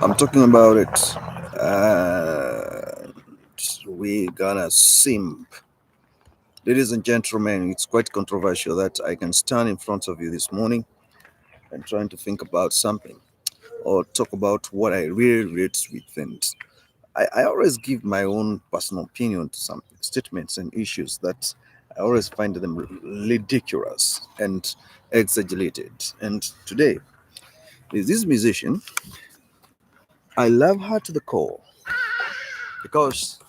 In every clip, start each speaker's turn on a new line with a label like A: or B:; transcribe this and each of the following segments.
A: I'm talking about it. We gonna simp. Ladies and gentlemen, it's quite controversial that I can stand in front of you this morning and trying to think about something or talk about what I really relate with. And I always give my own personal opinion to some statements and issues that I always find them ridiculous and exaggerated. And today, is this musician. I love her to the core because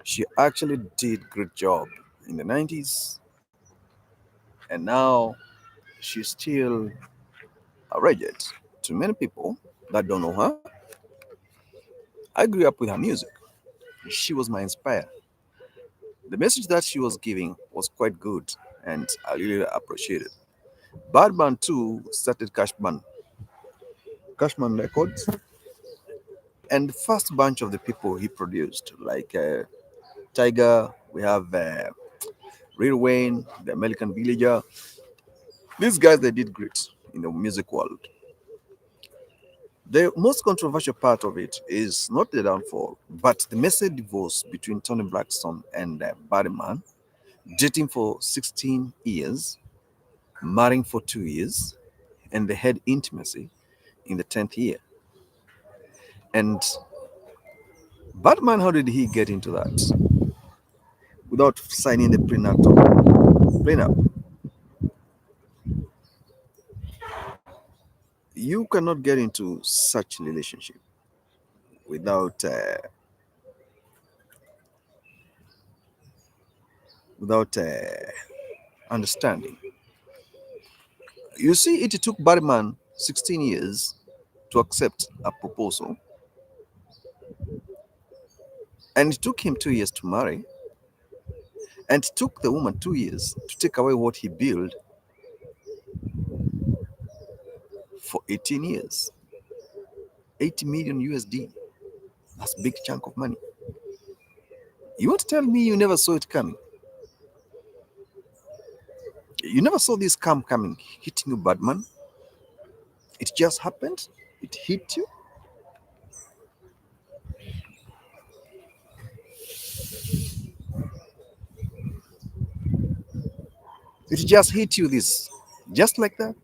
A: she actually did great job in the 90s, and now she's still a legend to many people that don't know her. I grew up with her music. She was my inspire. The message that she was giving was quite good, and I really appreciate it. Badman too started Cashman Records, and the first bunch of the people he produced, like Tiger, we have Lil Wayne, the American Villager. These guys they did great in the music world. The most controversial part of it is not the downfall, but the messy divorce between Tony Braxton and Barryman, dating for 16 years, marrying for 2 years, and they had intimacy in the 10th year. And Batman, how did he get into that without signing the prenup? You cannot get into such relationship without understanding. You see, it took Batman 16 years to accept a proposal, and it took him 2 years to marry, and it took the woman 2 years to take away what he built for 18 years. 80 million USD. That's a big chunk of money. You want to tell me you never saw it coming? You never saw this scam coming, hitting you, Batman? It just happened? It hit you? It just hit you this. Just like that?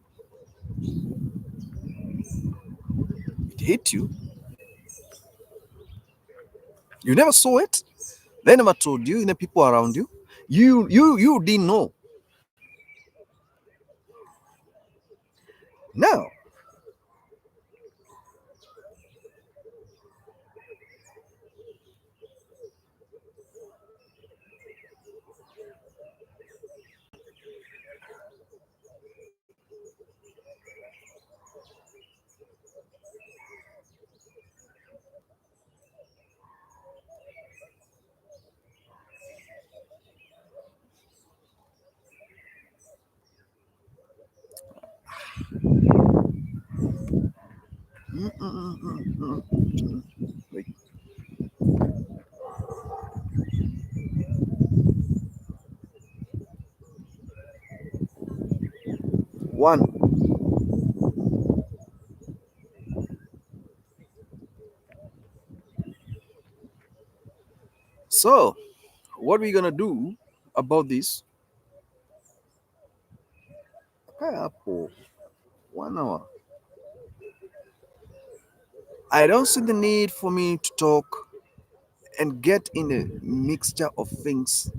A: It hit you. You never saw it? They never told you, the people around you. You didn't know. Now, like one. So, what are we gonna do about this? Apple, 1 hour. I don't see the need for me to talk and get in a mixture of things.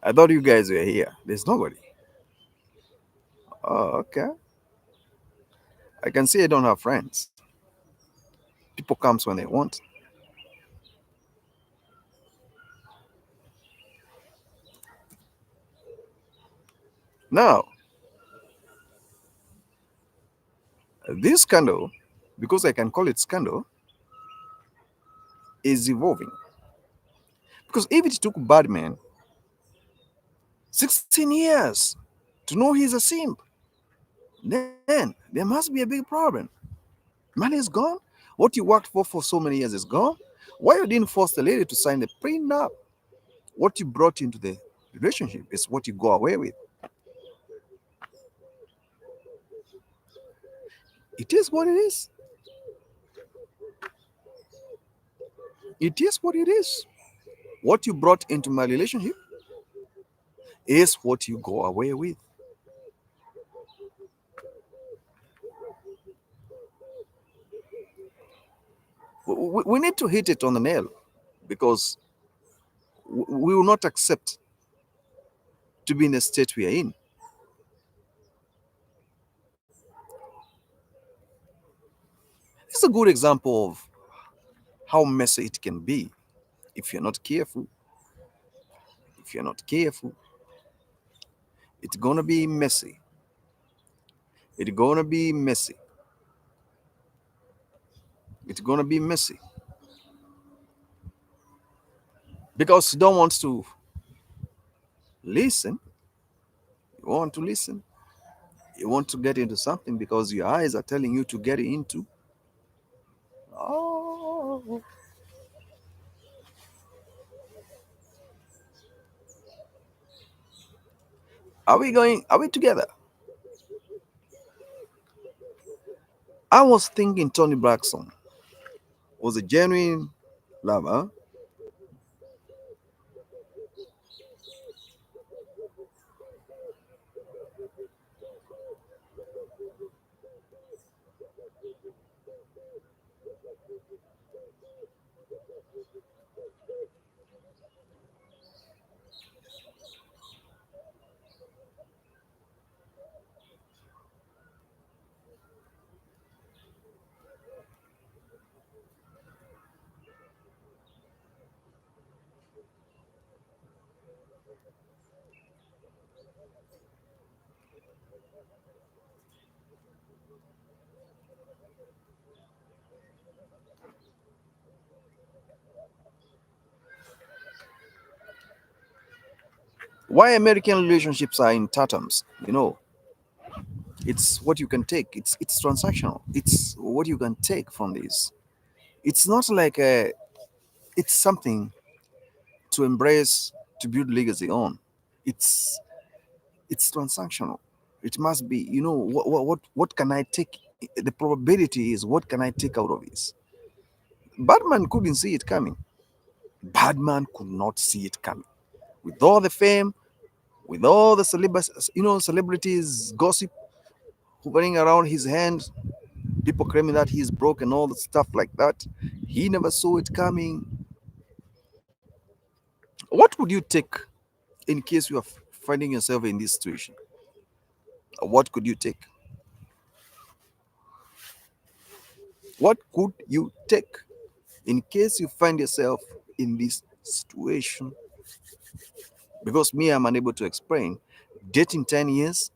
A: I thought you guys were here. There's nobody. Oh, okay. I can see I don't have friends. People comes when they want. Now, this scandal, because I can call it scandal, is evolving. Because if it took Batman 16 years to know he's a simp, then there must be a big problem. Money is gone. What you worked for so many years is gone. Why you didn't force the lady to sign the prenup? What you brought into the relationship is what you go away with. It is what it is. It is what it is. What you brought into my relationship is what you go away with. We need to hit it on the nail because we will not accept to be in the state we are in. It's a good example of how messy it can be if you're not careful. If you're not careful, it's gonna be messy. It's gonna be messy. It's gonna be messy because you don't want to listen. You want to listen. You want to get into something because your eyes are telling you to get into. Oh, are we going? Are we together? I was thinking Tony Braxton was a genuine lover. Why American relationships are in tatters? It's what you can take. It's transactional. It's what you can take from this. It's not like it's something to embrace to build legacy on. It's it's transactional. It must be. What can I take? The probability is what can I take out of this? Batman couldn't see it coming. Batman could not see it coming. With all the fame, with all the celebrities gossip hovering around his hand, people claiming that he's broke and all the stuff like that. He never saw it coming. What would you take in case you are finding yourself in this situation? What could you take? What could you take in case you find yourself in this situation? Because me, I'm unable to explain. Dating 10 years,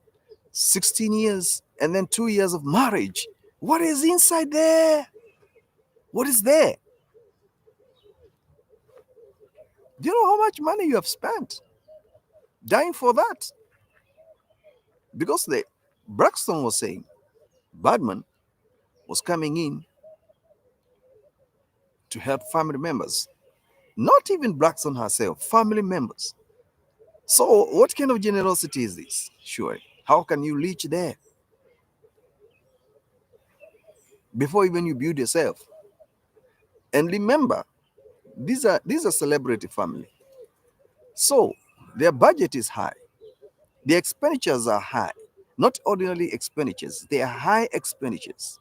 A: 16 years, and then 2 years of marriage. What is inside there? What is there? Do you know how much money you have spent dying for that? Because the Braxton was saying Badman was coming in to help family members, not even Braxton herself, family members. So, what kind of generosity is this? Sure. How can you reach there before even you build yourself? And remember, these are celebrity family. So their budget is high. The expenditures are high. Not ordinary expenditures, they are high expenditures.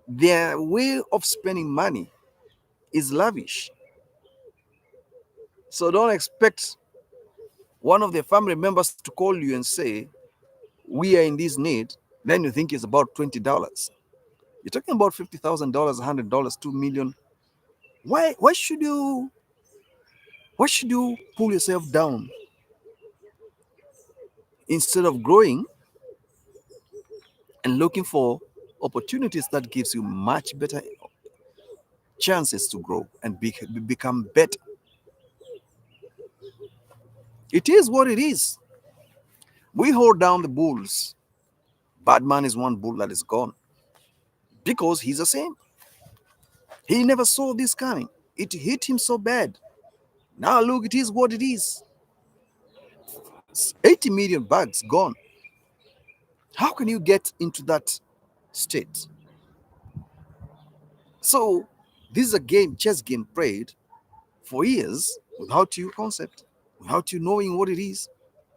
A: Their way of spending money is lavish. So don't expect one of their family members to call you and say, we are in this need, then you think it's about $20. You're talking about $50,000, $100, 2 million. Why should you pull yourself down instead of growing and looking for opportunities that gives you much better chances to grow and become better? It is what it is. We hold down the bulls. Batman is one bull that is gone because he's the same. He never saw this coming. It hit him so bad. Now look, it is what it is. 80 million bags gone. How can you get into that state? So this is a game, chess game played for years without you concept, without you knowing what it is,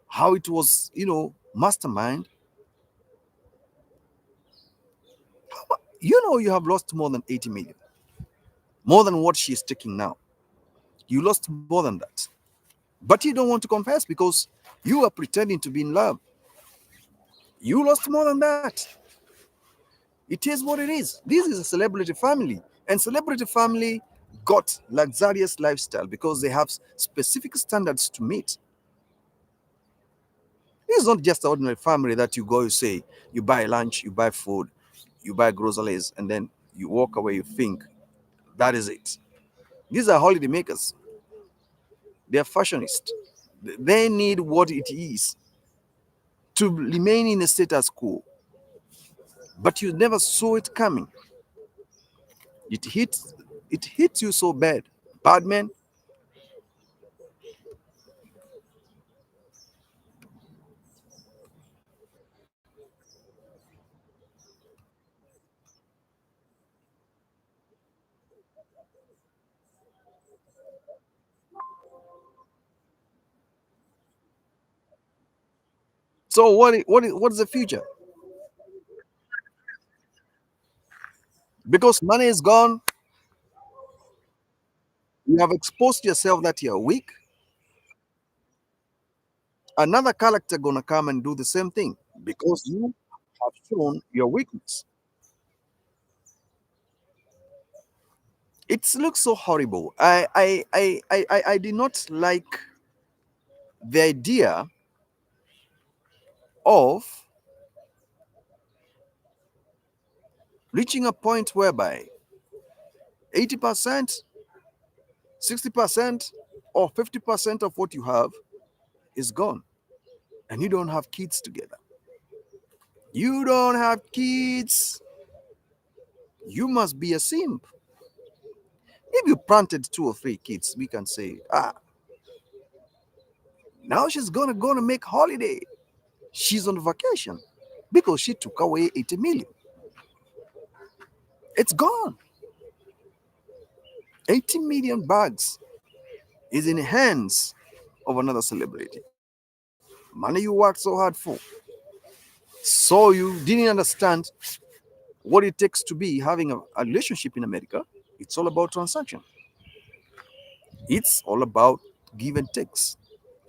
A: how it was, mastermind. You know you have lost more than 80 million, more than what she's taking now. You lost more than that. But you don't want to confess because you are pretending to be in love. You lost more than that. It is what it is. This is a celebrity family, and celebrity family got luxurious lifestyle because they have specific standards to meet. This is not just an ordinary family that you go, you say, you buy lunch, you buy food, you buy groceries, and then you walk away, you think that is it. These are holiday makers. They are fashionists. They need what it is to remain in a status quo. But you never saw it coming. It hits it hits you so bad. Bad man. So what is the future? Because money is gone, you have exposed yourself that you're weak. Another character gonna come and do the same thing because you have shown your weakness. It looks so horrible. I did not like the idea of reaching a point whereby 80%, 60%, or 50% of what you have is gone, and you don't have kids together. You don't have kids. You must be a simp. If you planted 2 or 3 kids, we can say, now she's gonna make holiday. She's on vacation because she took away 80 million. It's gone. 80 million bags is in the hands of another celebrity. Money you worked so hard for. So you didn't understand what it takes to be having a relationship in America. It's all about transaction. It's all about give and takes,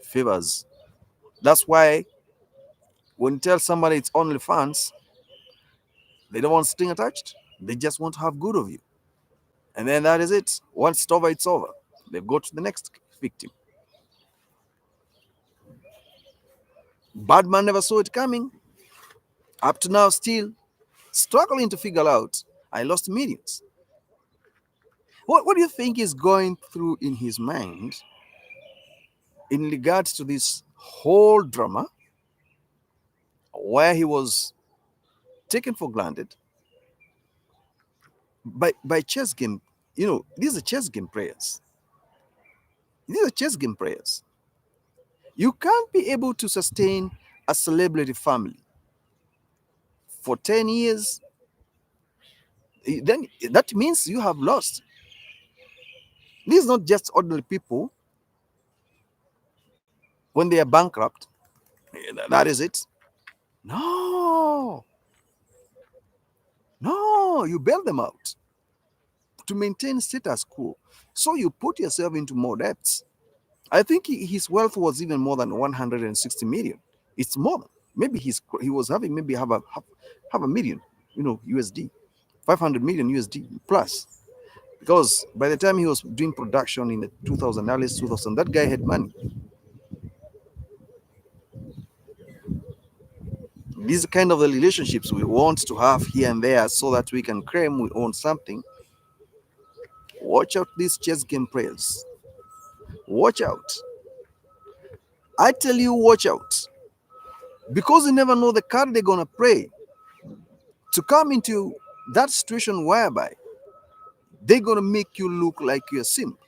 A: favors. That's why when you tell somebody it's only fans, they don't want string attached. They just want to have good of you. And then that is it. Once it's over, it's over. They go to the next victim. Badman never saw it coming. Up to now, still struggling to figure out. I lost millions. What do you think is going through in his mind in regards to this whole drama where he was taken for granted by chess game? These are chess game players. These are chess game players. You can't be able to sustain a celebrity family for 10 years. Then that means you have lost. These are not just ordinary people when they are bankrupt. That is it. No, no, you bail them out to maintain status quo. So you put yourself into more debts. I think his wealth was even more than 160 million. It's more. Maybe he was having maybe have a million, USD, 500 million USD plus. Because by the time he was doing production in the 2000, early 2000, that guy had money. These kind of the relationships we want to have here and there so that we can claim we own something. Watch out these chess game players. Watch out. I tell you, watch out. Because you never know the card they're gonna play to come into that situation whereby they're gonna make you look like you're a simp.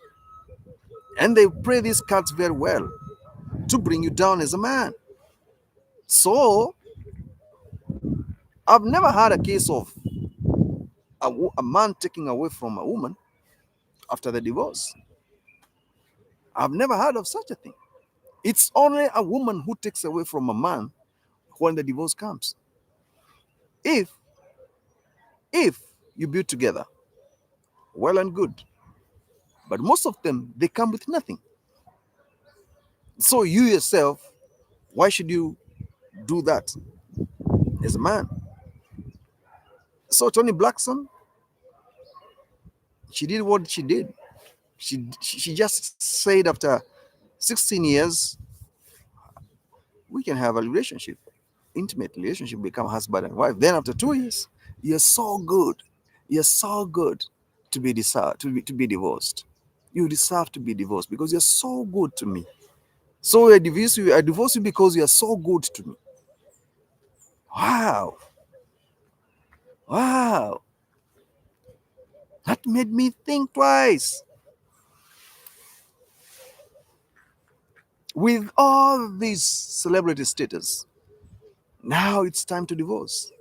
A: And they play these cards very well to bring you down as a man. So I've never had a case of a man taking away from a woman after the divorce. I've never heard of such a thing. It's only a woman who takes away from a man when the divorce comes. If if you build together, well and good. But most of them they come with nothing. So you yourself, why should you do that as a man? So Toni Blackson, she did what she did. She just said after 16 years we can have a relationship, intimate relationship, become husband and wife. Then after 2 years, you're so good. You're so good to be to be divorced. You deserve to be divorced because you're so good to me. So I divorce you because you're so good to me. Wow. Wow. That made me think twice. With all these celebrity status, now it's time to divorce.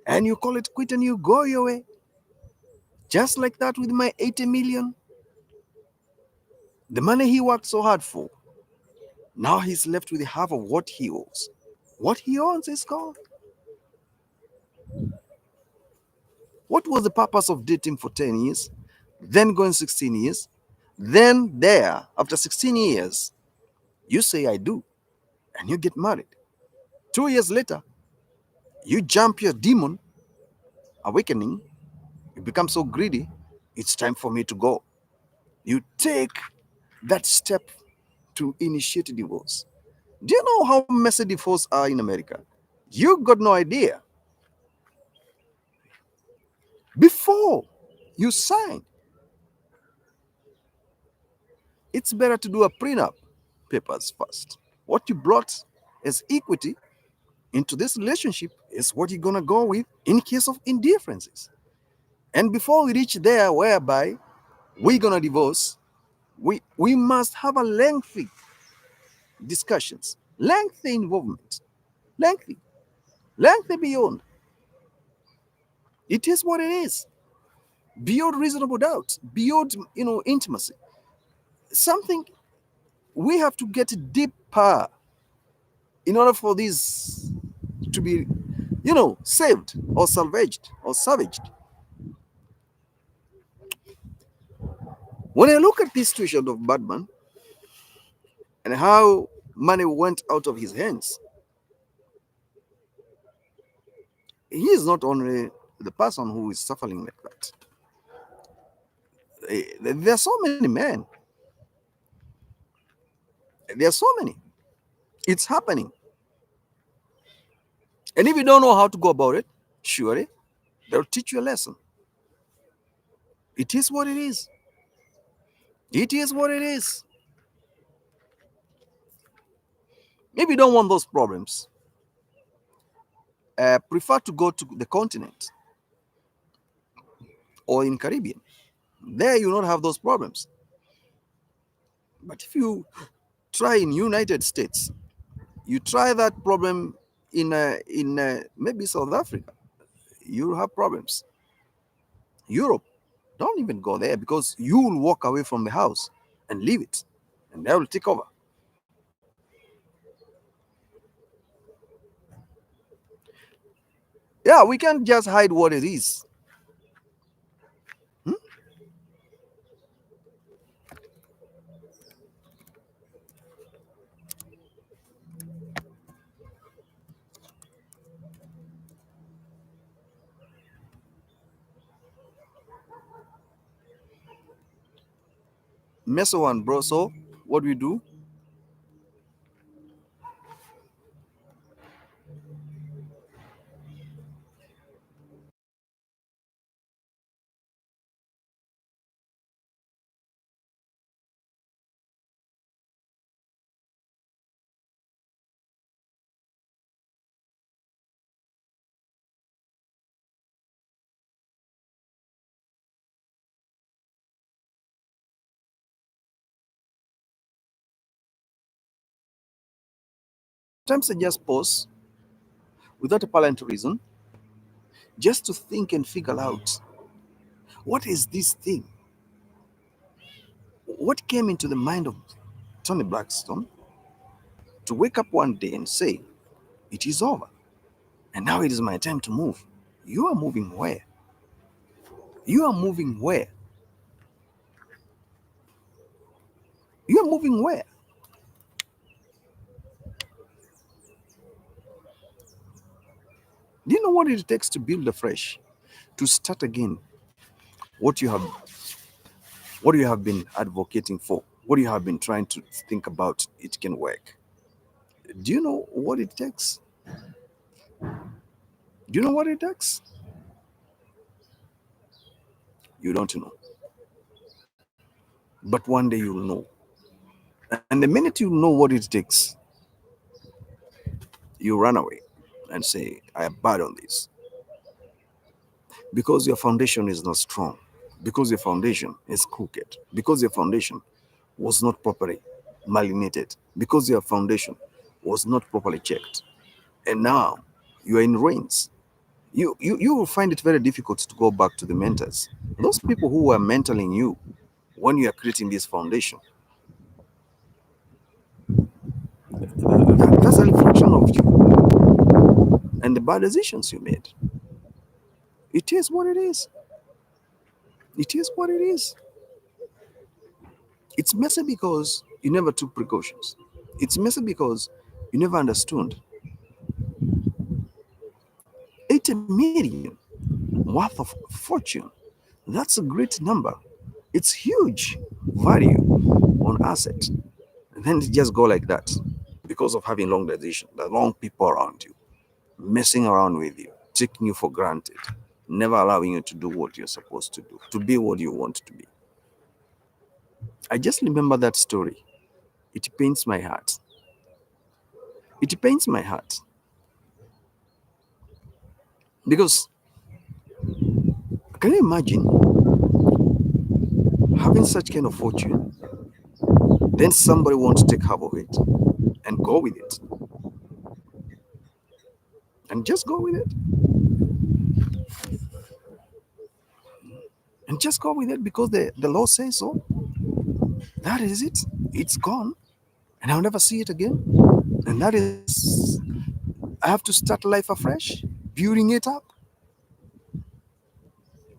A: And you call it quit and you go your way. Just like that with my 80 million. The money he worked so hard for. Now he's left with half of what he owes. What he owns is gone. What was the purpose of dating for 10 years, then going 16 years, then there, after 16 years, you say I do, and you get married. 2 years later, you jump your demon awakening, you become so greedy, it's time for me to go. You take that step to initiate divorce. Do you know how messy divorce are in America? You got no idea. Before you sign, it's better to do a prenup papers first. What you brought as equity into this relationship is what you're gonna go with in case of indifferences. And before we reach there, whereby we're gonna divorce, we must have a lengthy discussions, lengthy involvement, lengthy, lengthy beyond. It is what it is, beyond reasonable doubt, beyond intimacy. Something we have to get deeper in order for this to be, saved or salvaged or savaged. When I look at this situation of Batman and how money went out of his hands, he is not only the person who is suffering like that. There are so many men. There are so many. It's happening. And if you don't know how to go about it, surely they'll teach you a lesson. It is what it is. It is what it is. If you don't want those problems, prefer to go to the continent or in Caribbean. There you don't have those problems. But if you try in United States, you try that problem in maybe South Africa, you'll have problems. Europe, don't even go there because you will walk away from the house and leave it, and they will take over. Yeah, we can't just hide what it is. Hmm? Mess one, bro. So what do we do? Sometimes I just pause without a apparent reason, just to think and figure out what is this thing? What came into the mind of Tony Braxton to wake up one day and say, it is over, and now it is my time to move? You are moving where? You are moving where? You are moving where? Do you know what it takes to build afresh, to start again what you have what you have been advocating for, what you have been trying to think about it can work? Do you know what it takes? Do you know what it takes? You don't know. But one day you'll know. And the minute you know what it takes, you run away and say, I abandon this. Because your foundation is not strong, because your foundation is crooked, because your foundation was not properly malinated, because your foundation was not properly checked. And now you are in ruins. You will find it very difficult to go back to the mentors. Those people who were mentoring you when you are creating this foundation, that's a reflection of you and the bad decisions you made. It is what it is. It is what it is. It's messy because you never took precautions. It's messy because you never understood 80 million worth of fortune. That's a great number. It's huge value on asset. And then it just go like that because of having long decision, the wrong people around you, messing around with you, taking you for granted, never allowing you to do what you're supposed to do, to be what you want to be. I just remember that story. It pains my heart. It pains my heart because can you imagine having such kind of fortune, then somebody wants to take half of it and go with it and just go with it and just go with it because the law says so. That is it. It's gone and I'll never see it again. And that is, I have to start life afresh, building it up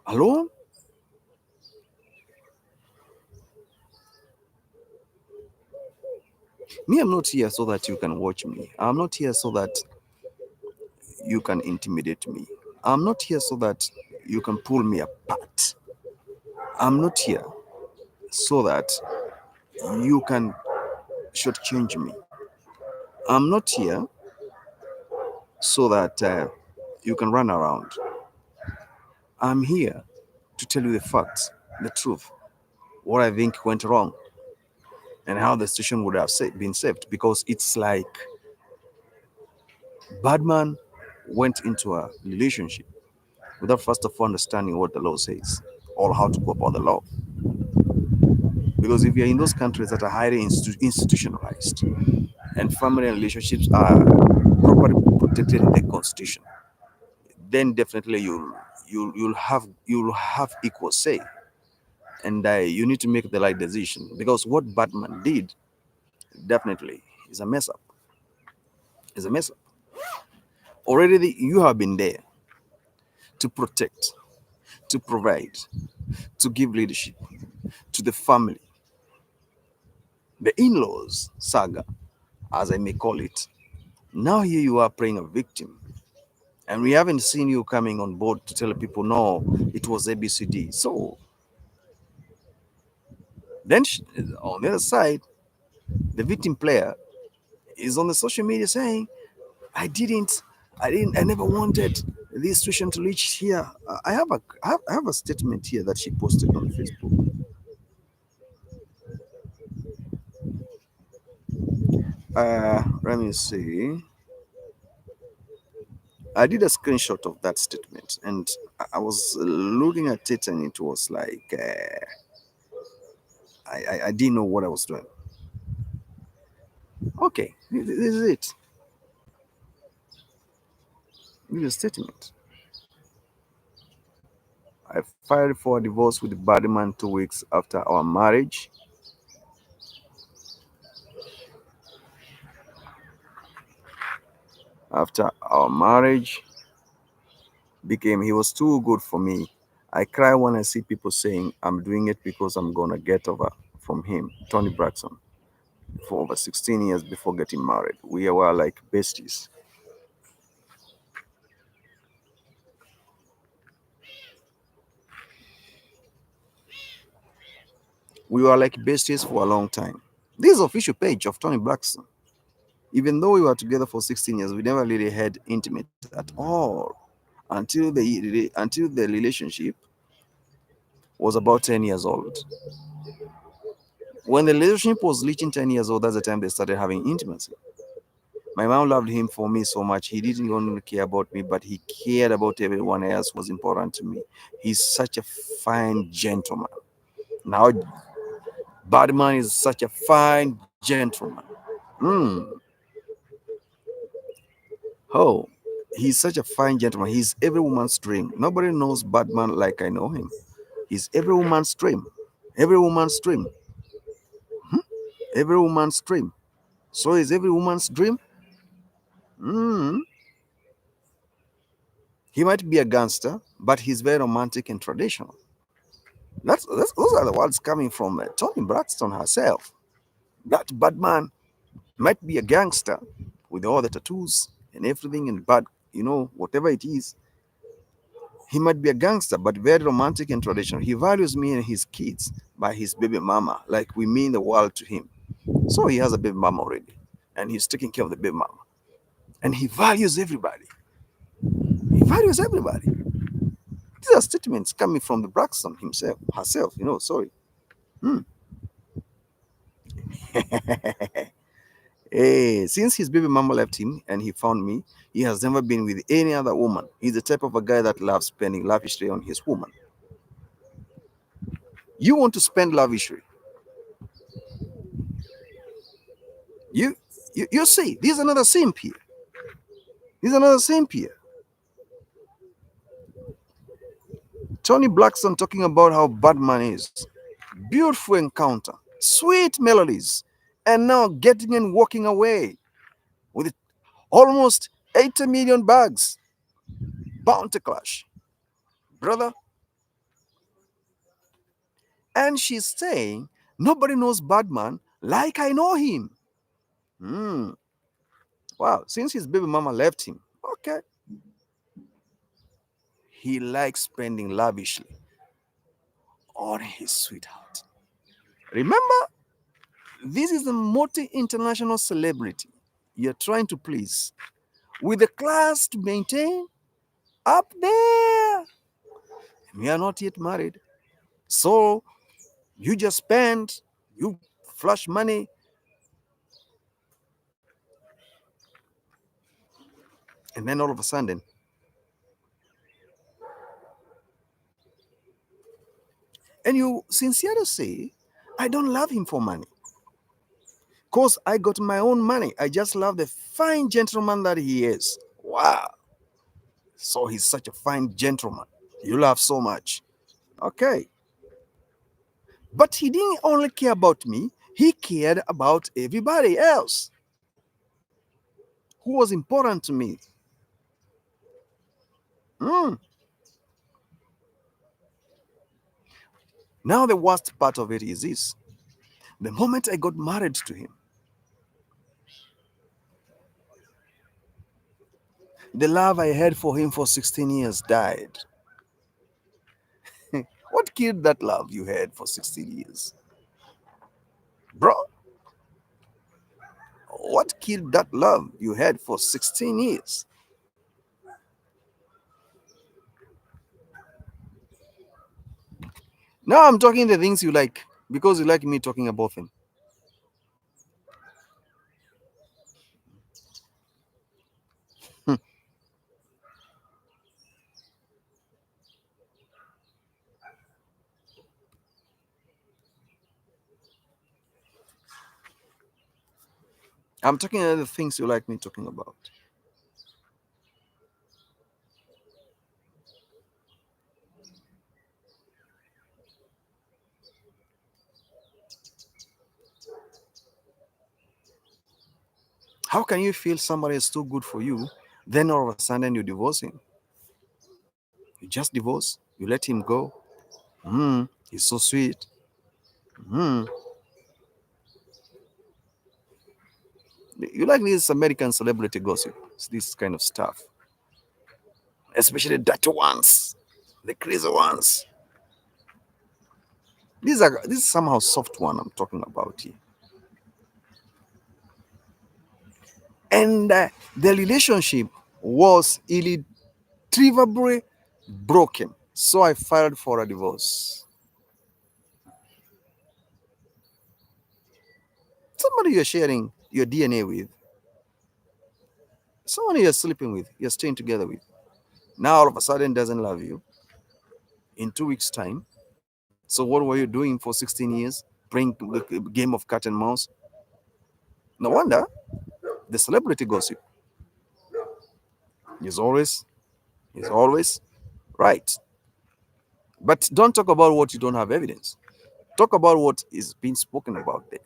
A: alone. Me, I'm not here so that you can watch me. I'm not here so that you can intimidate me. I'm not here so that you can pull me apart. I'm not here so that you can shortchange me. I'm not here so that you can run around. I'm here to tell you the facts, the truth, what I think went wrong, and how the situation would have been saved. Because it's like Badman went into a relationship without first of all understanding what the law says or how to go about the law. Because if you're in those countries that are highly institutionalized and family relationships are properly protected in the constitution, then definitely you'll have equal say, and you need to make the right decision. Because what Batman did definitely is a mess up. Is a mess up. Already you have been there to protect, to provide, to give leadership to the family, the in-laws saga, as I may call it. Now here you are playing a victim, and we haven't seen you coming on board to tell people no, it was ABCD. So Then on the other side, the victim player is on the social media saying, I never wanted this situation to reach here. I have a statement here that she posted on Facebook. Let me see. I did a screenshot of that statement, and I was looking at it, and it was like I didn't know what I was doing. Okay, this is it. This is a statement. I filed for a divorce with the bad man 2 weeks after our marriage. After our marriage became, he was too good for me. I cry when I see people saying I'm doing it because I'm gonna get over from him. Tony Braxton. For over 16 years before getting married, we were like besties. We were like besties for a long time. This is the official page of Tony Braxton. Even though we were together for 16 years, we never really had intimate at all until the relationship was about 10 years old. When the relationship was reaching 10 years old, that's the time they started having intimacy. My mom loved him for me so much. He didn't only care about me, but he cared about everyone else who was important to me. He's such a fine gentleman. Now, Badman is such a fine gentleman. Mm. Oh, he's such a fine gentleman. He's every woman's dream. Nobody knows Badman like I know him. He's every woman's dream. Every woman's dream. Hmm? Every woman's dream. So is every woman's dream? Mm. He might be a gangster, but he's very romantic and traditional. Those are the words coming from Toni Braxton herself. That Badman might be a gangster with all the tattoos and everything and bad, whatever it is. He might be a gangster, but very romantic and traditional. He values me and his kids by his baby mama, like we mean the world to him. So he has a baby mama already, and he's taking care of the baby mama. And he values everybody. He values everybody. These are statements coming from the Braxton herself. Sorry. Hmm. Hey, since his baby mama left him and he found me, he has never been with any other woman. He's the type of a guy that loves spending lavishly on his woman. You want to spend lavishly. You, you see, there's another simp here. There's another simp here. Tony Blackson talking about how Batman is. Beautiful encounter, sweet melodies, and now getting and walking away with almost 80 million bags. Bounty clash, brother. And she's saying, nobody knows Batman like I know him. Hmm. Wow, since his baby mama left him, okay. He likes spending lavishly on his sweetheart. Remember, this is a multi international celebrity you're trying to please with the class to maintain up there. We are not yet married. So you just spend, you flush money, and then all of a sudden, and you sincerely say, I don't love him for money. Because I got my own money. I just love the fine gentleman that he is. Wow. So he's such a fine gentleman. You love so much. Okay. But he didn't only care about me, he cared about everybody else who was important to me. Mm. Now, the worst part of it is this: the moment I got married to him, the love I had for him for 16 years died. What killed that love you had for 16 years? Bro, what killed that love you had for 16 years? Now I'm talking the things you like because you like me talking about them. I'm talking about the things you like me talking about. How can you feel somebody is too good for you, then all of a sudden you divorce him? You just divorce, you let him go. He's so sweet. Hmm. You like this American celebrity gossip, this kind of stuff, especially the dirty ones, the crazy ones. This is somehow soft one I'm talking about here. And the relationship was irretrievably broken. So I filed for a divorce. Somebody you're sharing your DNA with, someone you're sleeping with, you're staying together with, now all of a sudden doesn't love you in 2 weeks' time. So what were you doing for 16 years? Playing the game of cat and mouse? No wonder the celebrity gossip is always is always right. But don't talk about what you don't have evidence. Talk about what is being spoken about there.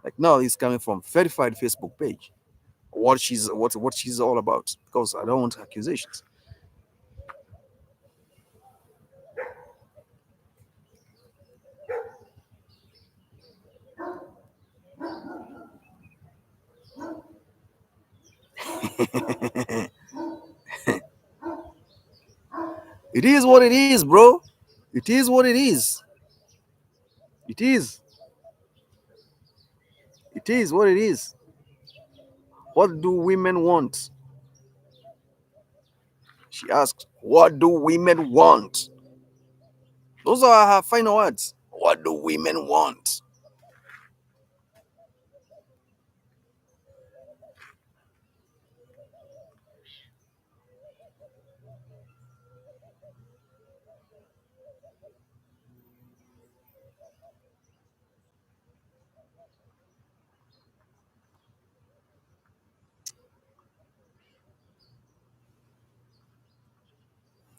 A: Like now it's coming from verified Facebook page. What she's all about. Because I don't want accusations. It is what it is, bro. It is what it is. It is. It is what it is. What do women want? She asked, what do women want? Those are her final words. What do women want?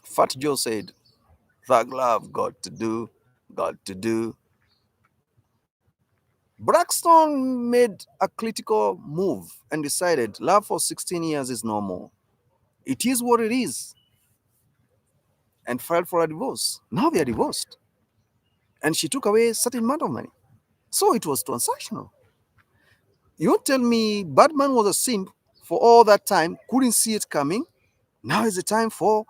A: Fat Joe said, Thug love got to do. Braxton made a critical move and decided love for 16 years is no more. It is what it is, and filed for a divorce. Now they are divorced. And she took away a certain amount of money. So it was transactional. You won't tell me Batman was a simp for all that time, couldn't see it coming. Now is the time for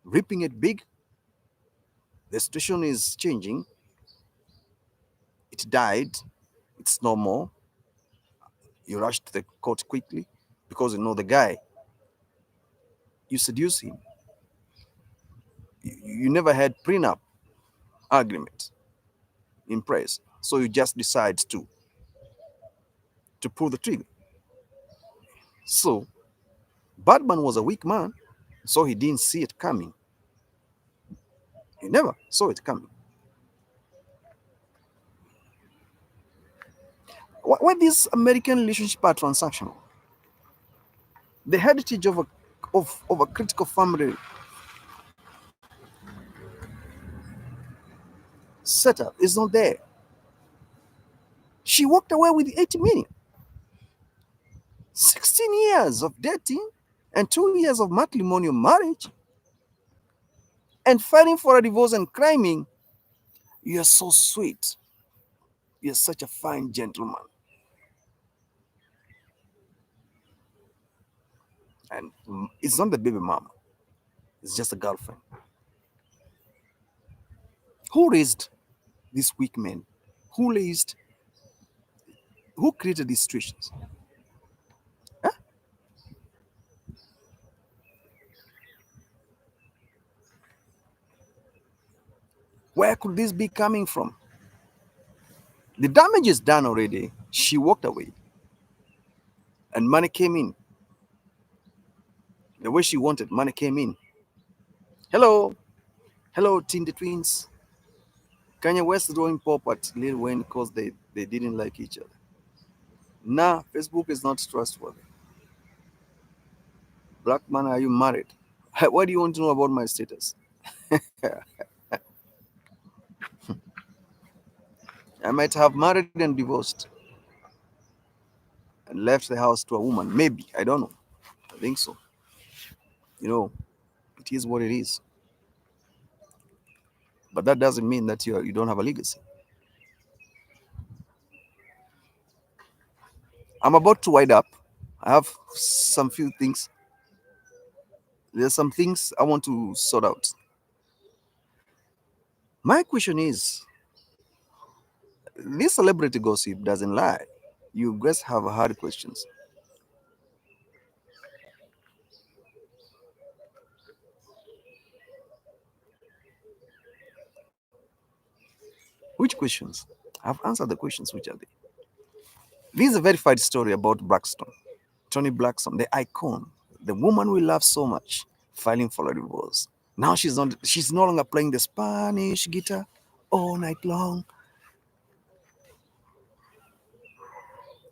A: ripping it big. The situation is changing. It died. It's no more. You rush to the court quickly because you know the guy. You seduce him. You never had prenup agreement in place. So you just decide to pull the trigger. So Batman was a weak man, so he didn't see it coming. He never saw it coming. Why these American relationships are transactional? The heritage of a critical family setup is not there. She walked away with 80 million. 16 years of dating and 2 years of matrimonial marriage and fighting for a divorce and claiming you're so sweet. You're such a fine gentleman. And it's not the baby mama, it's just a girlfriend. Who raised these weak men? Who raised Who created these situations? Huh? Where could this be coming from? The damage is done already. She walked away, and money came in. The way she wanted, money came in. Hello, hello, Teen the Twins. Kanye West throwing pop at Lil Wayne because they didn't like each other. Nah, Facebook is not trustworthy. Black man, are you married? Why do you want to know about my status? I might have married and divorced and left the house to a woman. Maybe. I don't know. I think so. You know, it is what it is. But that doesn't mean that you don't have a legacy. I'm about to wind up. I have some few things. There's some things I want to sort out. My question is, this celebrity gossip doesn't lie. You guys have hard questions. Which questions? I've answered the questions. Which are they? This is a verified story about Braxton. Toni Braxton, the icon, the woman we love so much, filing for a divorce. Now she's no longer playing the Spanish guitar all night long.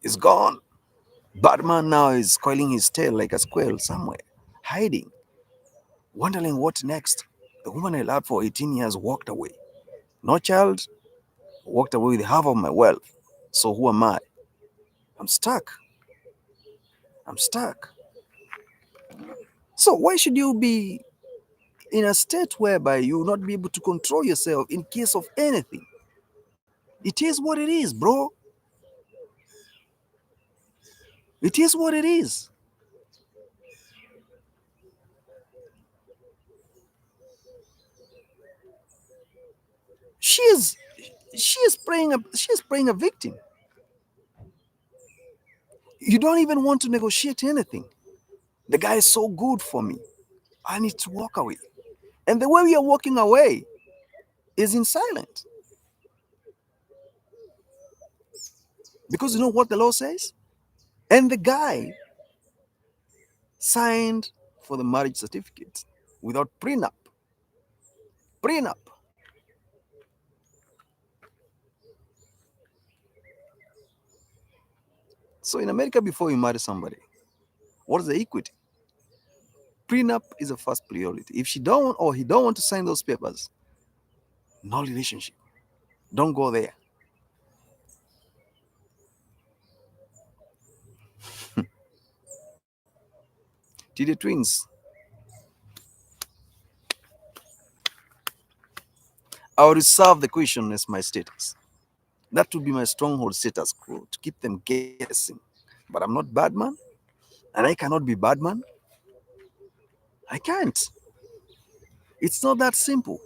A: It's gone. Batman now is coiling his tail like a squirrel somewhere, hiding, wondering what next. The woman I loved for 18 years walked away. No child, walked away with half of my wealth. So who am I? I'm stuck. I'm stuck. So why should you be in a state whereby you will not be able to control yourself in case of anything? It is what it is, bro. It is what it is. She is she is praying a victim. You don't even want to negotiate anything. The guy is so good for me. I need to walk away. And the way we are walking away is in silence. Because you know what the law says? And the guy signed for the marriage certificate without prenup. Prenup. So in America, before you marry somebody, what is the equity? Prenup is a first priority. If she don't or he don't want to sign those papers, no relationship. Don't go there. To the twins, I will reserve the question as my status. That would be my stronghold status quo to keep them guessing. But I'm not bad man, and I cannot be bad man. I can't. It's not that simple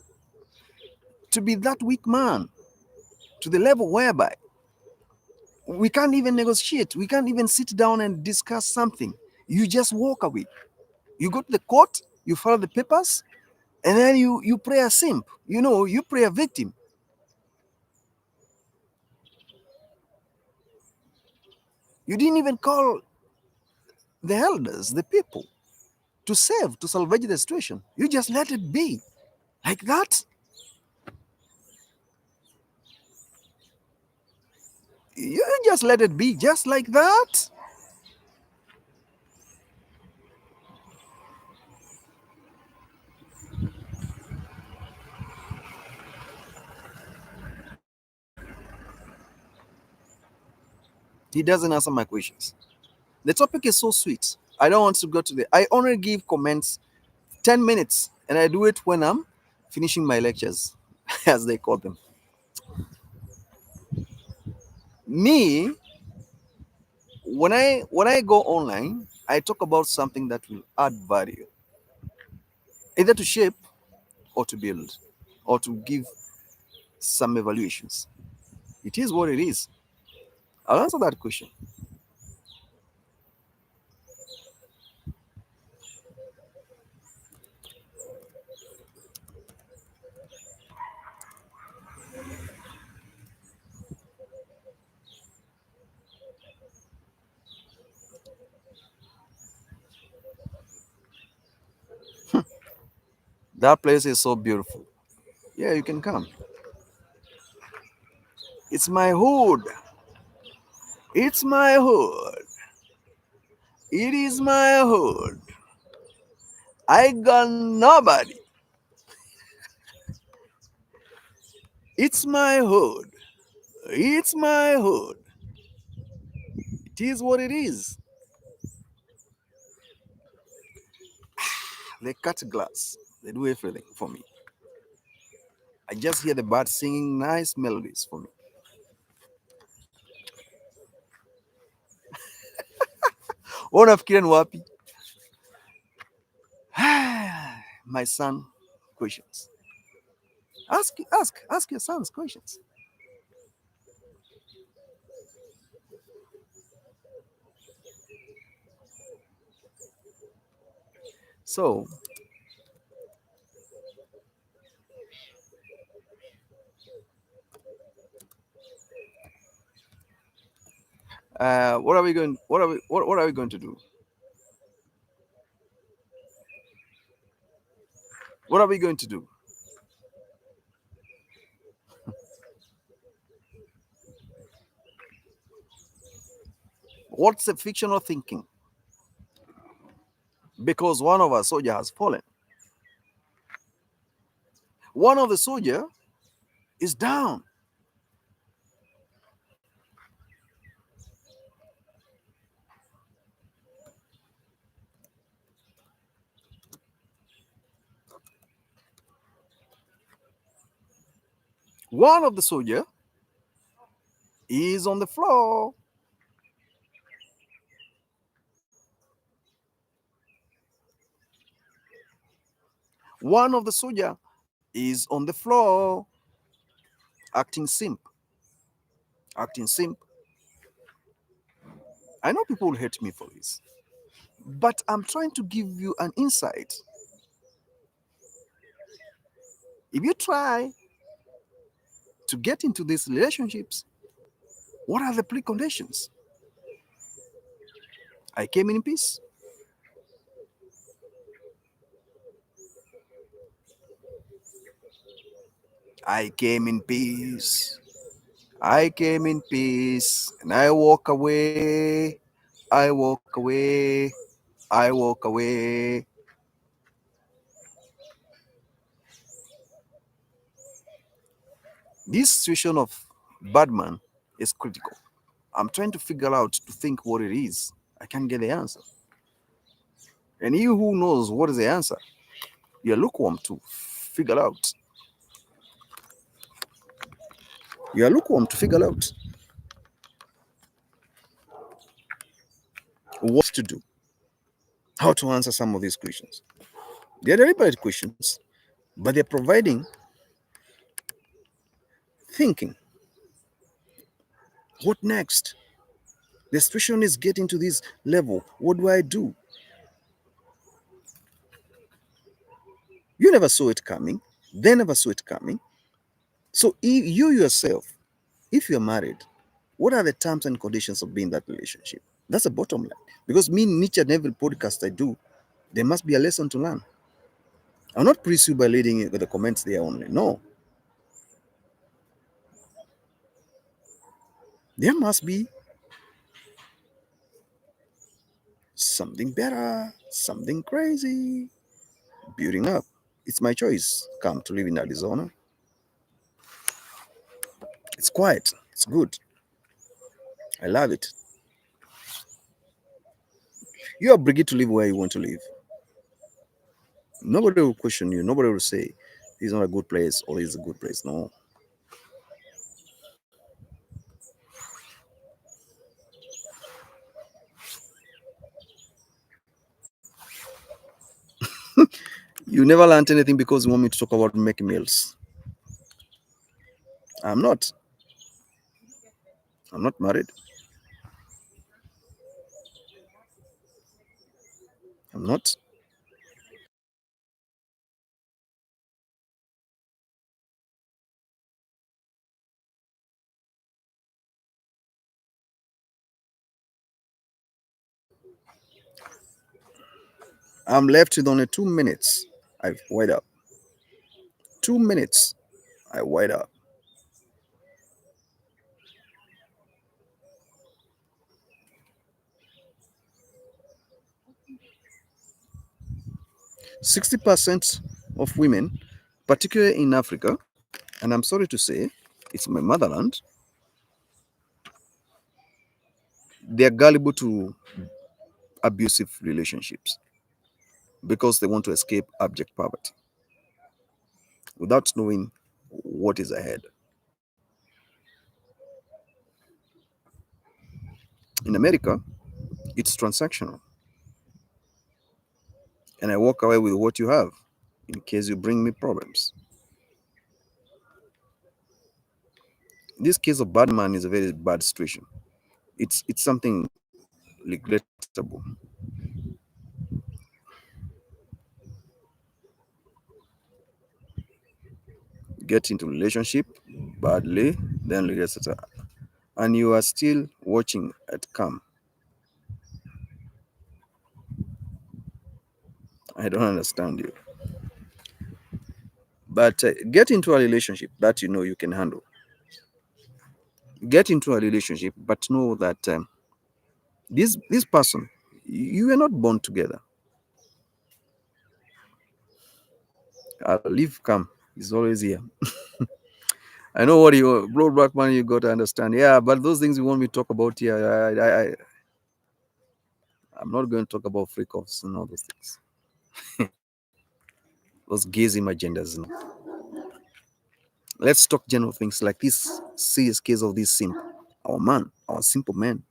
A: to be that weak man to the level whereby we can't even negotiate. We can't even sit down and discuss something. You just walk away. You go to the court, you file the papers, and then you pray a simp. You know, you pray a victim. You didn't even call the elders, the people, to salvage the situation. You just let it be like that. You just let it be just like that. He doesn't answer my questions. The topic is so sweet. I don't want to go to the. I only give comments 10 minutes, and I do it when I'm finishing my lectures, as they call them. Me, when I go online, I talk about something that will add value, either to shape or to build, or to give some evaluations. It is what it is. I'll answer that question. That place is so beautiful. Yeah, you can come. It's my hood. It's my hood. It is my hood. I got nobody. It's my hood. It's my hood. It is what it is. They cut glass. They do everything for me. I just hear the birds singing nice melodies for me. Unafikiria ni wapi? My son, questions. Ask your sons questions. So, what are we going? What are we going to do? What are we going to do? What's the fictional thinking? Because one of our soldier has fallen. One of the soldier is down. One of the soldier is on the floor. One of the soldier is on the floor, acting simp. Acting simp. I know people will hate me for this, but I'm trying to give you an insight. If you try to get into these relationships, what are the preconditions? I came in peace. I came in peace. I came in peace. And I walk away. I walk away. I walk away. This situation of Badman is critical. I'm trying to figure out to think what it is. I can't get the answer. And you who knows what is the answer, you're lukewarm to figure out. You're lukewarm to figure out what to do, how to answer some of these questions. They're deliberate questions, but they're providing thinking. What next? The situation is getting to this level. What do I do? You never saw it coming. They never saw it coming. So you yourself, if you're married, what are the terms and conditions of being in that relationship? That's the bottom line. Because me, in each and every podcast I do, there must be a lesson to learn. I'm not pleased you by leading it with the comments there only. No. There must be something better, something crazy, building up. It's my choice. Come to live in Arizona. It's quiet. It's good. I love it. You are free to live where you want to live. Nobody will question you. Nobody will say this is not a good place or this is a good place. No. You never learned anything because you want me to talk about making meals. I'm not. I'm not married. I'm not. I'm left with only 2 minutes. I wait up. 2 minutes. I wait up. 60% of women, particularly in Africa, and I'm sorry to say, it's my motherland, they are gullible to abusive relationships because they want to escape abject poverty without knowing what is ahead. In America, it's transactional, and I walk away with what you have in case you bring me problems. This case of bad man is a very bad situation. It's something regrettable. Get into relationship badly, then regrets it, and you are still watching it come. I don't understand you. But get into a relationship that you know you can handle. Get into a relationship, but know that this person, you are not born together. Leave come is always here. I know what you, bro, Blackman, you got to understand. Yeah, but those things you want me to talk about here, I'm not going to talk about freak offs and all those things. Those gazing agendas. No. Let's talk general things like this serious case of this simp. Our man, our simple man.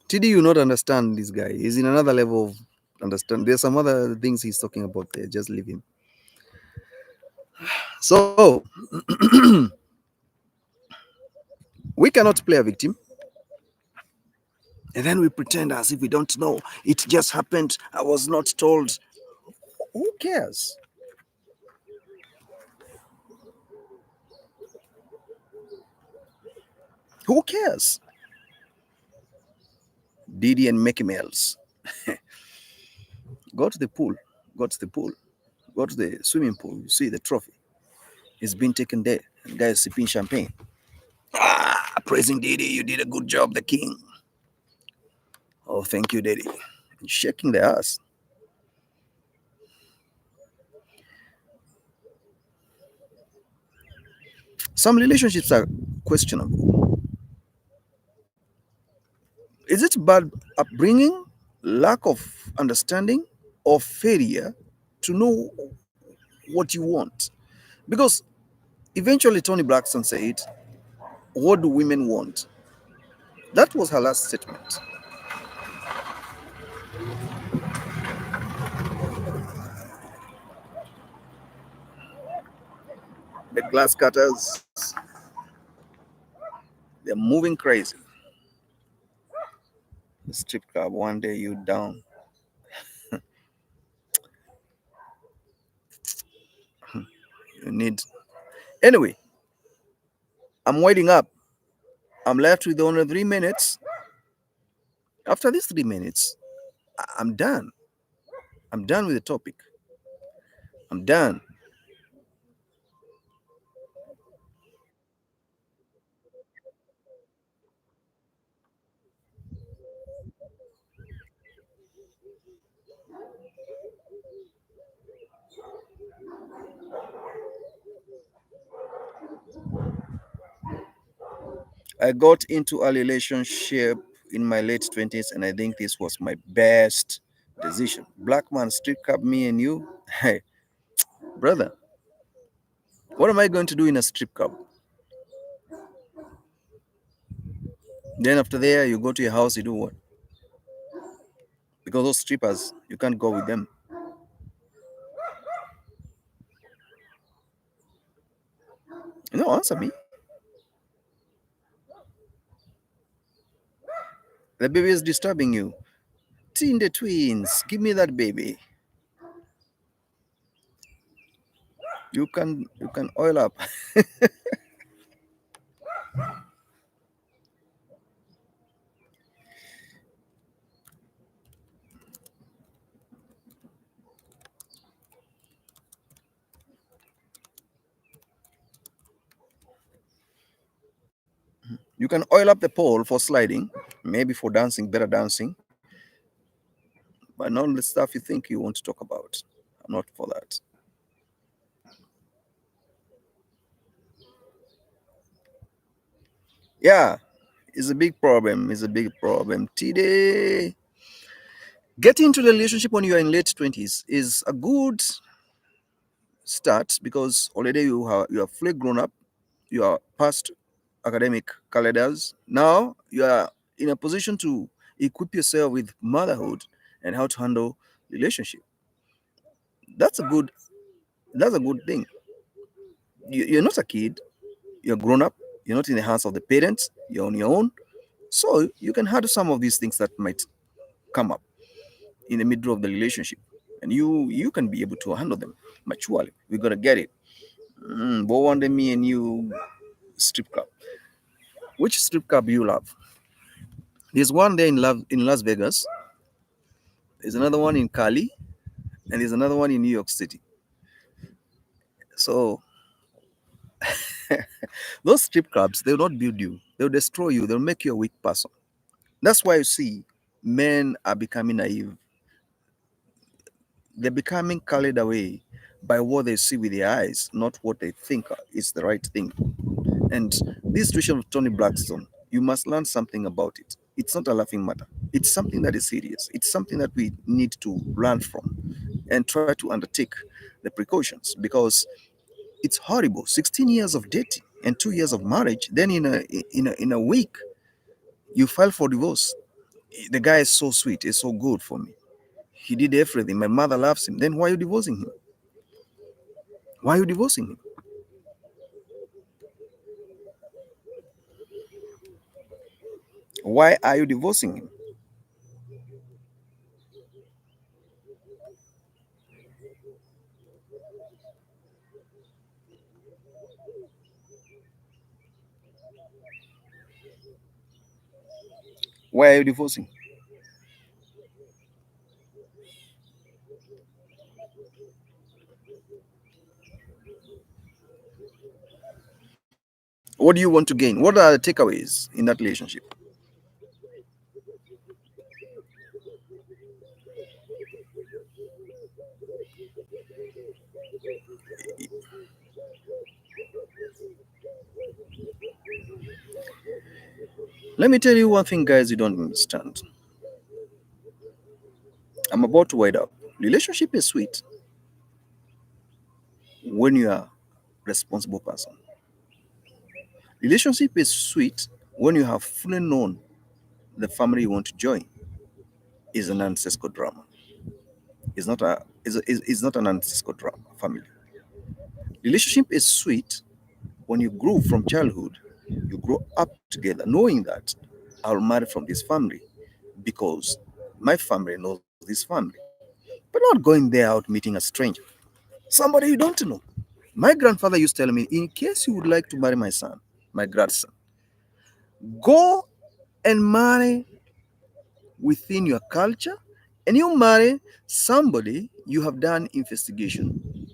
A: TD, you not understand this guy. He's in another level of understand. There's some other things he's talking about there. Just leave him. So we cannot play a victim. And then we pretend as if we don't know. It just happened. I was not told. Who cares? Who cares? Diddy and Mickey Mouse. Go to the pool. Go to the pool. Go to the swimming pool. You see the trophy. It's been taken there. And guys sipping champagne. Praising Diddy. You did a good job, the king. Oh, thank you, Diddy. And shaking their ass. Some relationships are questionable. Is it bad upbringing, lack of understanding, or failure to know what you want? Because eventually Toni Braxton said, what do women want? That was her last statement. The glass cutters, they're moving crazy. The strip club, one day you down. You need. Anyway, I'm waiting up. I'm left with only 3 minutes. After these 3 minutes, I'm done. I'm done with the topic. I'm done. I got into a relationship in my late 20s, and I think this was my best decision. Black man, strip club, me and you. Hey, brother, what am I going to do in a strip club? Then after there, you go to your house, you do what? Because those strippers, you can't go with them. You know, answer me. The baby is disturbing you. Tinde twins, give me that baby. You can oil up. You can oil up the pole for sliding, maybe for dancing, better dancing, but not the stuff you think you want to talk about. I'm not for that. Yeah, it's a big problem. It's a big problem. Today, getting into a relationship when you are in late 20s is a good start because already you are fully grown up. You are past academic calendars. Now you are in a position to equip yourself with motherhood and how to handle relationship. That's a good. That's a good thing. You're not a kid. You're grown up. You're not in the hands of the parents. You're on your own. So you can handle some of these things that might come up in the middle of the relationship, and you can be able to handle them maturely. We gotta get it. But one day, me and you strip club. Which strip club you love? There's one there in Las Vegas. There's another one in Cali, and there's another one in New York City. So those strip clubs, they'll not build you. They'll destroy you. They'll make you a weak person. That's why you see men are becoming naive. They're becoming carried away by what they see with their eyes, not what they think is the right thing. And this situation of Tony Blackstone, you must learn something about it. It's not a laughing matter. It's something that is serious. It's something that we need to learn from and try to undertake the precautions because it's horrible. 16 years of dating and 2 years of marriage. Then in a week, you file for divorce. The guy is so sweet. It's so good for me. He did everything. My mother loves him. Then why are you divorcing him? Why are you divorcing him? Why are you divorcing him? Why are you divorcing? What do you want to gain? What are the takeaways in that relationship? Let me tell you one thing, guys, you don't understand. I'm about to wind up. Relationship is sweet when you are responsible person. Relationship is sweet when you have fully known the family you want to join is an ancestral drama. It's not an ancestral drama family. Relationship is sweet when you grow from childhood. You grow up together knowing that I'll marry from this family because my family knows this family. But not going there out meeting a stranger, somebody you don't know. My grandfather used to tell me, in case you would like to marry my son, my grandson, go and marry within your culture, and you marry somebody you have done investigation.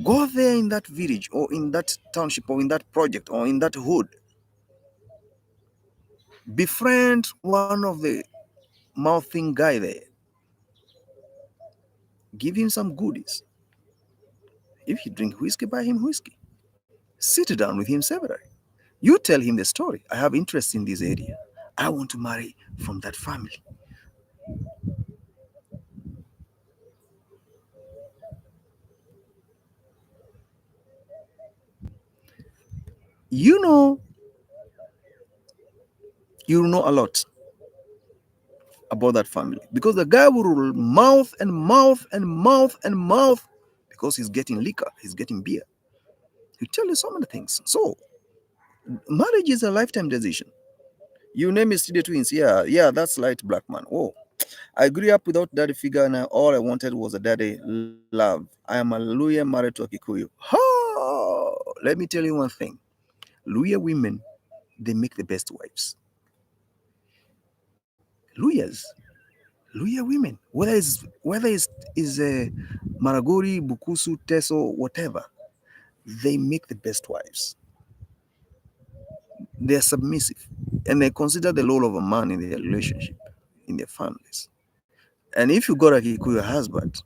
A: Go there in that village or in that township or in that project or in that hood. Befriend one of the mouthing guy there. Give him some goodies. If he drink whiskey, buy him whiskey. Sit down with him separately. You tell him the story. I have interest in this area. I want to marry from that family. You know, you know a lot about that family because the guy will mouth and mouth and mouth and mouth because he's getting liquor, he's getting beer. He tell you so many things. So marriage is a lifetime decision. You name it, the twins. Yeah, yeah, that's light black man. Oh, I grew up without daddy figure, and all I wanted was a daddy love. I am a Luya married to a Kikuyu. Ha! Let me tell you one thing. Luya women, they make the best wives. Luyas, Luya women, whether is Maragori, Bukusu, Teso, whatever, they make the best wives. They are submissive, and they consider the role of a man in their relationship, in their families. And if you got a Kikuyu husband,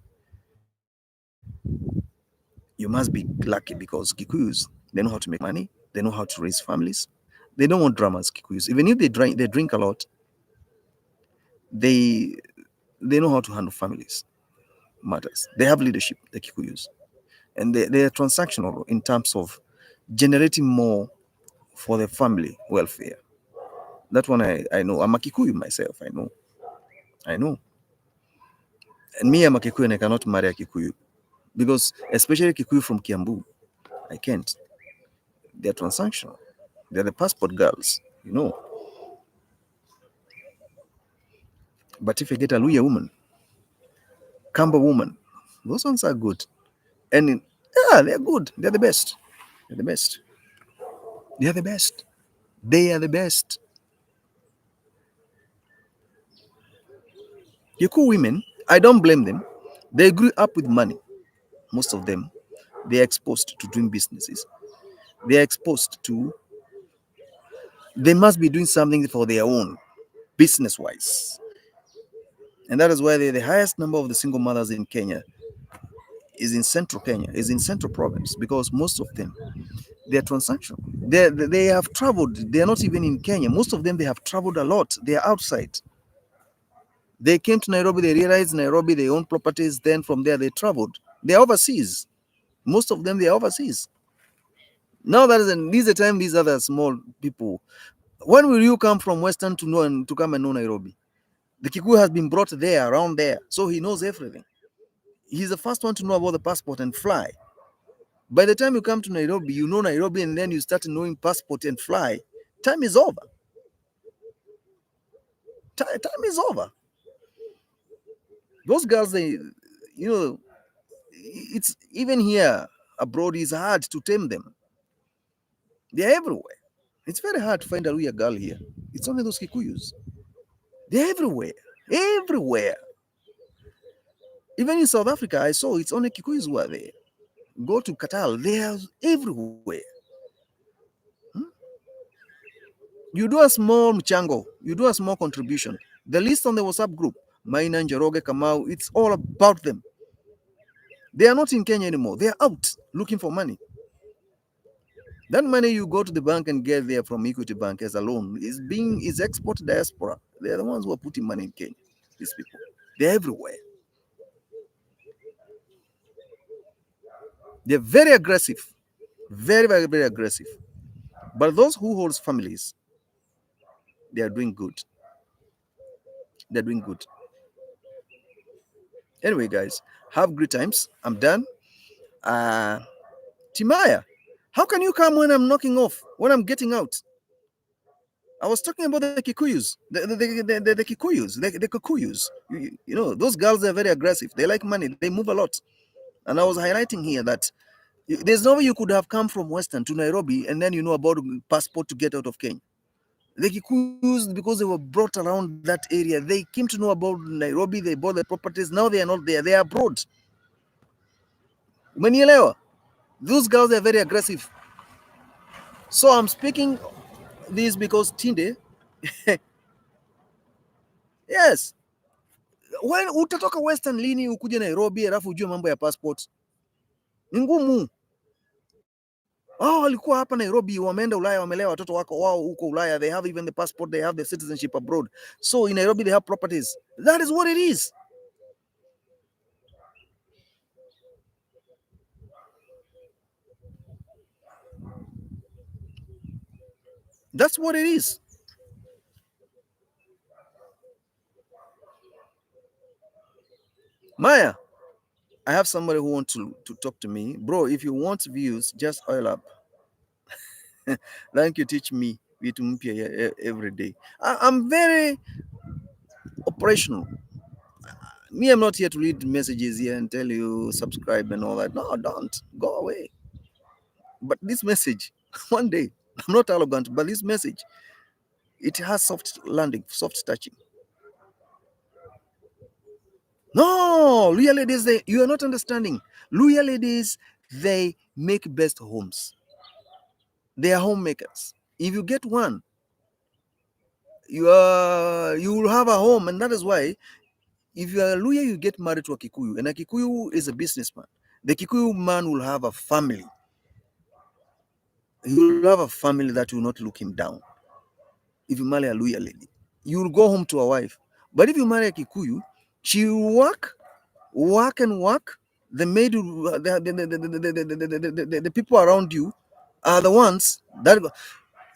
A: you must be lucky because Kikuyus, they know how to make money, they know how to raise families. They don't want dramas, Kikuyus. Even if they drink a lot, they they know how to handle families matters. They have leadership, the Kikuyus, and they are transactional in terms of generating more for the family welfare. That one I know. I'm a Kikuyu myself. I know. And me, I'm a Kikuyu, and I cannot marry a Kikuyu because, especially Kikuyu from Kiambu, I can't. They're transactional. They're the passport girls, you know. But if you get a Luya woman, Kamba woman, those ones are good. And yeah, they're good. They're the best. They're the best. They are the best. They are the best. Yiku women, I don't blame them. They grew up with money. Most of them, they are exposed to doing businesses. They are exposed to, they must be doing something for their own, business wise. And that is why the highest number of the single mothers in Kenya is in central province, because most of them, they are transactional. They have traveled. They are not even in Kenya. Most of them, they have traveled a lot. They are outside. They came to Nairobi. They realized Nairobi, they own properties. Then from there, they traveled. They are overseas. Most of them, they are overseas. Now that is this is the time these other small people. When will you come from Western to know and to come and know Nairobi? The Kikuyu has been brought there, around there, so he knows everything. He's the first one to know about the passport and fly. By the time you come to Nairobi, you know Nairobi, and then you start knowing passport and fly. Time is over. Time is over. Those girls, you know, it's even here abroad. It's hard to tame them. They're everywhere. It's very hard to find a real girl here. It's only those Kikuyus. They're everywhere, everywhere. Even in South Africa, I saw it's only Kikuyus who are there. Go to Qatar, they are everywhere. Hmm? You do a small mchango, you do a small contribution. The list on the WhatsApp group, Maina, Njoroge, Kamau, it's all about them. They are not in Kenya anymore. They are out looking for money. That money you go to the bank and get there from Equity Bank as a loan is export diaspora. They are the ones who are putting money in Kenya. These people, they're everywhere. They're very aggressive, very, very, very aggressive. But those who hold families, they are doing good. They're doing good. Anyway, guys, have great times. I'm done. Uh, Timaya, how can you come when I'm knocking off, when I'm getting out? I was talking about the Kikuyus, the Kikuyus, the Kikuyus. You know, those girls are very aggressive. They like money. They move a lot. And I was highlighting here that there's no way you could have come from Western to Nairobi and then you know about passport to get out of Kenya. The Kikuyus, because they were brought around that area, they came to know about Nairobi. They bought the properties. Now they are not there. They are abroad. Umenielewa? Those girls are very aggressive. So I'm speaking this because Tinde, yes, when utatoka Western lini ukuje Nairobi alafu ujue mambo ya passport ni ngumu. Walikuwa hapa Nairobi, wameenda Ulaya, wamelea watoto wako wao huko Ulaya. They have even the passport, they have the citizenship abroad. So in Nairobi they have properties. That is what it is. That's what it is. Maya, I have somebody who wants to talk to me. Bro, if you want views, just oil up. Thank you, teach me. vitu mpya every day. I'm very operational. Me, I'm not here to read messages here and tell you subscribe and all that. No, don't go away. But this message, one day, I'm not arrogant, but this message, it has soft landing, soft touching. No, Luya ladies, you are not understanding. Luya ladies, they make best homes. They are homemakers. If you get one, you will have a home, and that is why if you are a Luya, you get married to a Kikuyu, and a Kikuyu is a businessman. The Kikuyu man will have a family. He will have a family that will not look him down. If you marry a Luya lady, you will go home to a wife. But if you marry a Kikuyu, she will work and work. The maid, the people around you are the ones that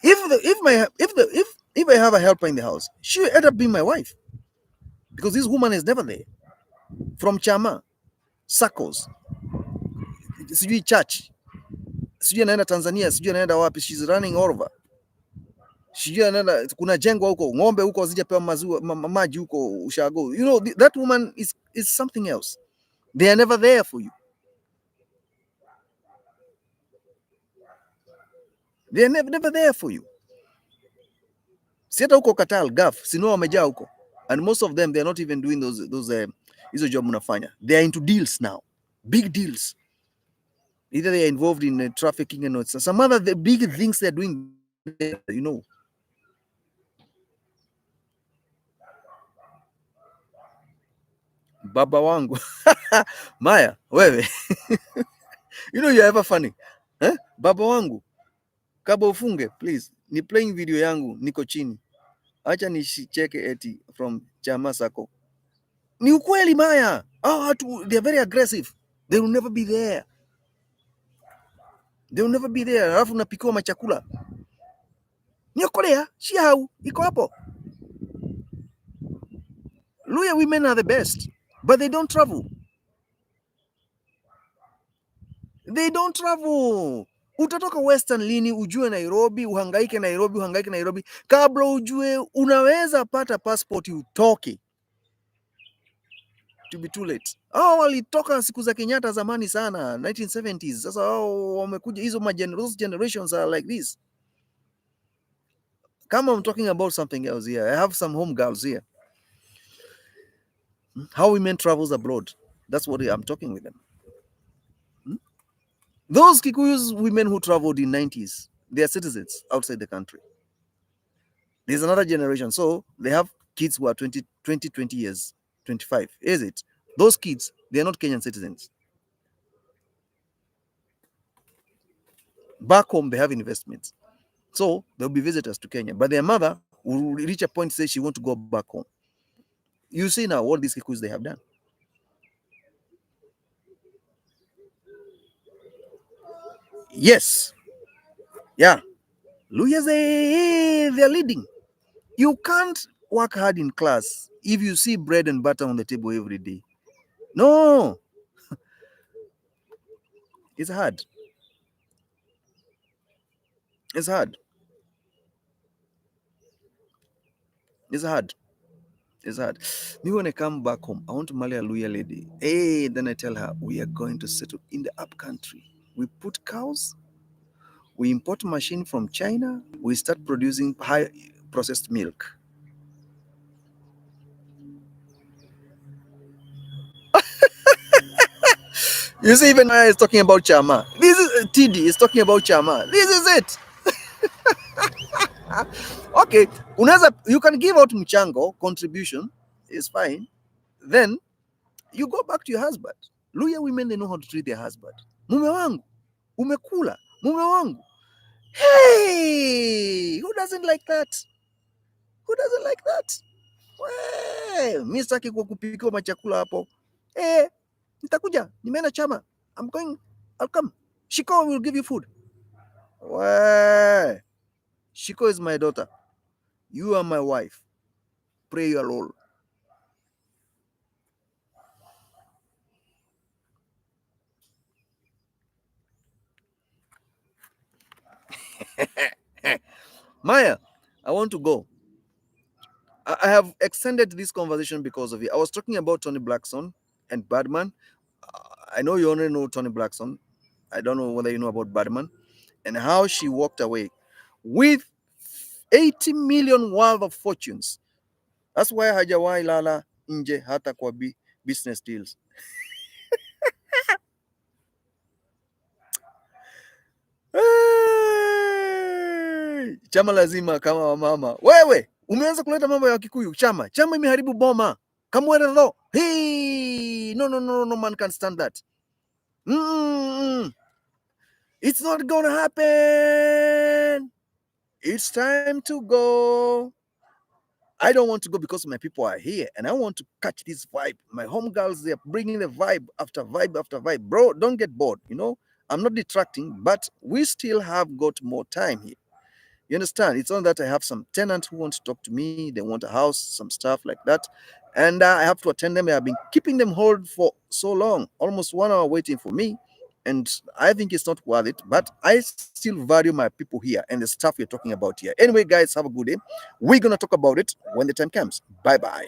A: if I have a helper in the house, she will end up being my wife because this woman is never there. From chama, circles, sijui church, sijui anaenda Tanzania, sijui anaenda wapi, she's running all over. Sijui anaenda, kuna jengo huko, ng'ombe huko zijapewa maji huko ushago. You know, that woman is something else. They are never there for you. They are never there for you. Si hata huko Katal, Gulf, sino wamejaa huko. And most of them, they are not even doing those hizo job mnafanya. They are into deals now. Big deals. Either they are involved in trafficking and some other the big things they're doing, you know. Baba wangu. Maya, wewe. You know you're ever funny. Eh? Baba wangu. Kaba ufunge, please. Ni playing video yangu, niko chini. Acha nishicheke eti from chama sako. Ni ukweli Maya. They're very aggressive. They will never be there. They will never be there. Alafu napikiwa machakula. Niokolea, shihau, iko hapo. Luya women are the best, but they don't travel. They don't travel. Utatoka Western lini ujue Nairobi, uhangaike Nairobi. Kabla ujue unaweza pata passport utoke. To be too late. Walitoka siku za Kenyatta zamani sana, 1970s. Sasa wamekuja hizo those generations are like this. Come, I'm talking about something else here. I have some home girls here. How women travels abroad. That's what I'm talking with them. Those Kikuyus women who traveled in 90s, they are citizens outside the country. There's another generation. So they have kids who are 20 years, 25. Is it? Those kids, they are not Kenyan citizens. Back home, they have investments. So they'll be visitors to Kenya. But their mother will reach a point say she want to go back home. You see now what these Kikuyus they have done. Yes. Yeah. Luyas, they're leading. You can't work hard in class if you see bread and butter on the table every day. No. It's hard. It's hard. It's hard. It's hard. Me, when I come back home, I want to marry a Luya lady. Hey, then I tell her, we are going to settle in the up country. We put cows, we import machine from China, we start producing high processed milk. You see, even Maya is talking about Chama. This is TD is talking about Chama. This is it. Okay, you can give out mchango contribution, is fine. Then you go back to your husband. Luya women, they know how to treat their husband. Mume wangu, umekula. Mume wangu. Hey, who doesn't like that? Who doesn't like that? Mimi sitaki kupikiwa machakula hapo. Nitakuja, nimeenda chama. I'm going, I'll come. Shiko will give you food. Shiko is my daughter. You are my wife. Pray your role. Maya, I want to go. I have extended this conversation because of you. I was talking about Toni Braxton and Badman. I know you only know Toni Braxton. I don't know whether you know about Badman and how she walked away with 80 million worth of fortunes. That's why hajawahi lala nje hata kwa business deals. Hey! Chama lazima kama wamama. Wewe umeanza kuleta mambo ya Kikuyu. Chama imeharibu boma. Kamwere tho. Hey! No, man can't stand that. It's not gonna happen. It's time to go. I don't want to go because my people are here and I want to catch this vibe. My home girls, they're bringing the vibe after vibe after vibe. Bro, don't get bored, you know? I'm not detracting, but we still have got more time here. You understand? It's not that I have some tenant who want to talk to me. They want a house, some stuff like that. And I have to attend them. I've been keeping them hold for so long, almost 1 hour waiting for me. And I think it's not worth it, but I still value my people here and the stuff we're talking about here. Anyway, guys, have a good day. We're going to talk about it when the time comes. Bye bye.